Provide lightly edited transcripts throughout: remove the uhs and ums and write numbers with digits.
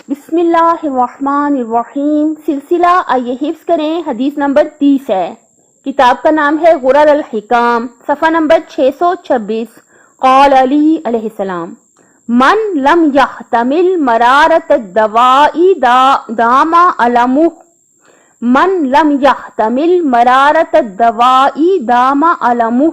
بسم اللہ الرحمن الرحیم. سلسلہ آئیے حفظ کریں. حدیث نمبر 30 ہے. کتاب کا نام ہے غرر الحکام, صفحہ نمبر 626. قال علی علیہ السلام: من لم یحتمل مرارت الدواء دام علمہ. من لم یحتمل مرارت الدواء دام علمہ.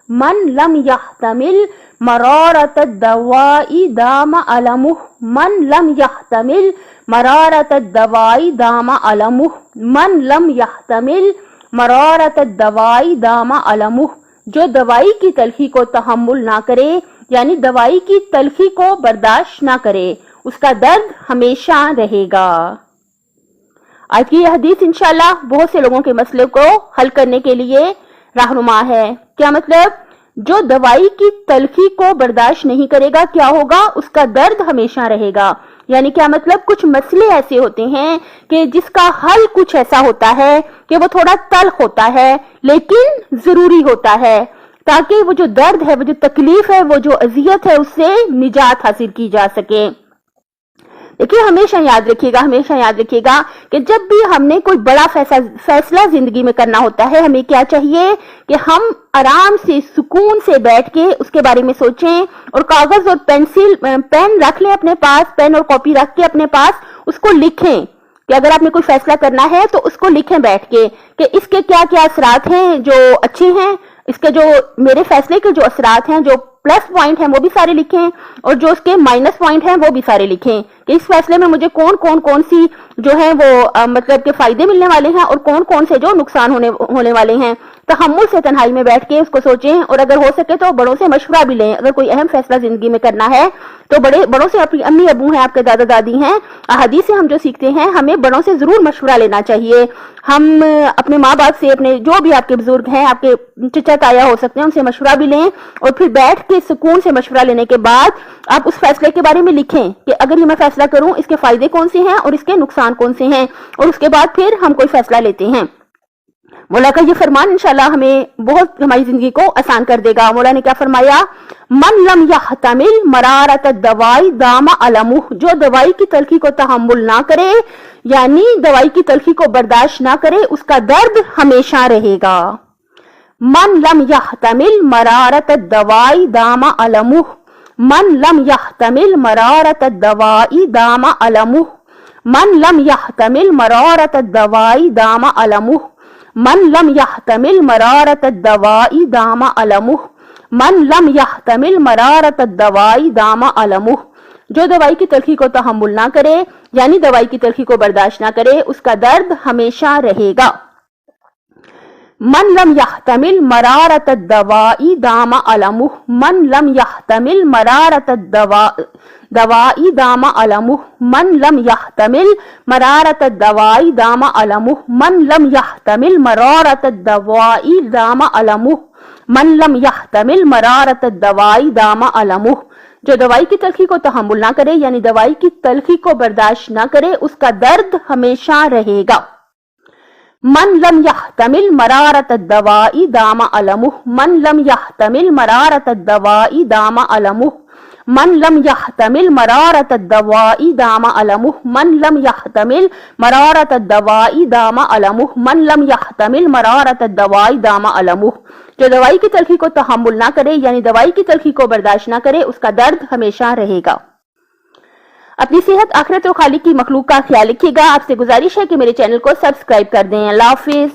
من لم یحتمل مرارت الدواء دام علمہ. من لم یحتمل مرارت الدواء دام علمہ. من لم یحتمل مرارت الدواء دام علمہ. جو دوائی کی تلخی کو تحمل نہ کرے یعنی دوائی کی تلخی کو برداشت نہ کرے, اس کا درد ہمیشہ رہے گا. آج کی یہ حدیث انشاءاللہ بہت سے لوگوں کے مسئلے کو حل کرنے کے لیے رہنما ہے. کیا مطلب؟ جو دوائی کی تلخی کو برداشت نہیں کرے گا کیا ہوگا؟ اس کا درد ہمیشہ رہے گا. یعنی کیا مطلب؟ کچھ مسئلے ایسے ہوتے ہیں کہ جس کا حل کچھ ایسا ہوتا ہے کہ وہ تھوڑا تلخ ہوتا ہے لیکن ضروری ہوتا ہے, تاکہ وہ جو درد ہے, وہ جو تکلیف ہے, وہ جو اذیت ہے, اس سے نجات حاصل کی جا سکے. دیکھیے ہمیشہ یاد رکھیے گا کہ جب بھی ہم نے کوئی بڑا فیصلہ زندگی میں کرنا ہوتا ہے, ہمیں کیا چاہیے کہ ہم آرام سے سکون سے بیٹھ کے اس کے بارے میں سوچیں اور کاغذ اور پین رکھ لیں اپنے پاس, پین اور کاپی رکھ کے اپنے پاس اس کو لکھیں کہ اگر آپ نے کوئی فیصلہ کرنا ہے تو اس کو لکھیں بیٹھ کے کہ اس کے کیا کیا اثرات ہیں جو اچھے ہیں, اس کے جو میرے فیصلے کے جو اثرات ہیں, جو پلس پوائنٹ ہیں وہ بھی سارے لکھیں, اور جو اس کے مائنس پوائنٹ ہیں وہ بھی سارے لکھیں کہ اس فیصلے میں مجھے کون سی جو ہیں وہ مطلب کہ فائدے ملنے والے ہیں اور کون سے جو نقصان ہونے والے ہیں. تحمل سے تنہائی میں بیٹھ کے اس کو سوچیں, اور اگر ہو سکے تو بڑوں سے مشورہ بھی لیں. اگر کوئی اہم فیصلہ زندگی میں کرنا ہے تو بڑوں سے, اپنی امی ابو ہیں, آپ کے دادا دادی ہیں, احادیث سے ہم جو سیکھتے ہیں ہمیں بڑوں سے ضرور مشورہ لینا چاہیے. ہم اپنے ماں باپ سے, اپنے جو بھی آپ کے بزرگ ہیں, آپ کے چچا تایا ہو سکتے ہیں, ان سے مشورہ بھی لیں, اور پھر بیٹھ کے سکون سے مشورہ لینے کے بعد آپ اس فیصلے کے بارے میں لکھیں کہ اگر یہ میں فیصلہ کروں اس کے فائدے کون سے ہیں اور اس کے نقصان کون سے ہیں, اور اس کے بعد پھر ہم کوئی فیصلہ لیتے ہیں. مولا کا یہ فرمان انشاءاللہ ہمیں بہت ہماری زندگی کو آسان کر دے گا. مولا نے کیا فرمایا؟ من لم یحتمل مرارت الدواء دام علمہ. جو دوائی کی تلخی کو تحمل نہ کرے یعنی دوائی کی تلخی کو برداشت نہ کرے, اس کا درد ہمیشہ رہے گا. من لم یحتمل مرارت الدواء دام علمہ. من لم یحتمل مرارت الدواء دام علمہ. من لم یحتمل مرارت الدواء دام علمہ. من لم یحتمل مرارت الدواء دام علمہ. من لم یحتمل مرارت الدواء دام علمہ. جو دوائی کی تلخی کو تحمل نہ کرے یعنی دوائی کی تلخی کو برداشت نہ کرے, اس کا درد ہمیشہ رہے گا. من لم یحتمل مرارت الدواء دام علمہ. من لم یحتمل مرارت الدواء دام علمہ. من لم یحتمل مرارت الدواء دام علمہ. من لم یحتمل مرارت الدواء دام علمہ. من لم یحتمل مرارت الدواء دام علمہ. جو دوائی کی تلخی کو تحمل نہ کرے یعنی دوائی کی تلخی کو برداشت نہ کرے, اس کا درد ہمیشہ رہے گا. من لم یحتمل مرارت الدواء دام علمہ. من لم یحتمل مرارت الدواء دام علمہ. من لم یحتمل مرارت الدواء دام علمہ. من لم یحتمل مرارت الدواء دام علمہ. من لم یحتمل مرارت الدواء دام علمہ. جو دوائی کی تلخی کو تحمل نہ کرے یعنی دوائی کی تلخی کو برداشت نہ کرے, اس کا درد ہمیشہ رہے گا. اپنی صحت, آخرت اور خالق کی مخلوق کا خیال رکھیے گا. آپ سے گزارش ہے کہ میرے چینل کو سبسکرائب کر دیں. اللہ حافظ.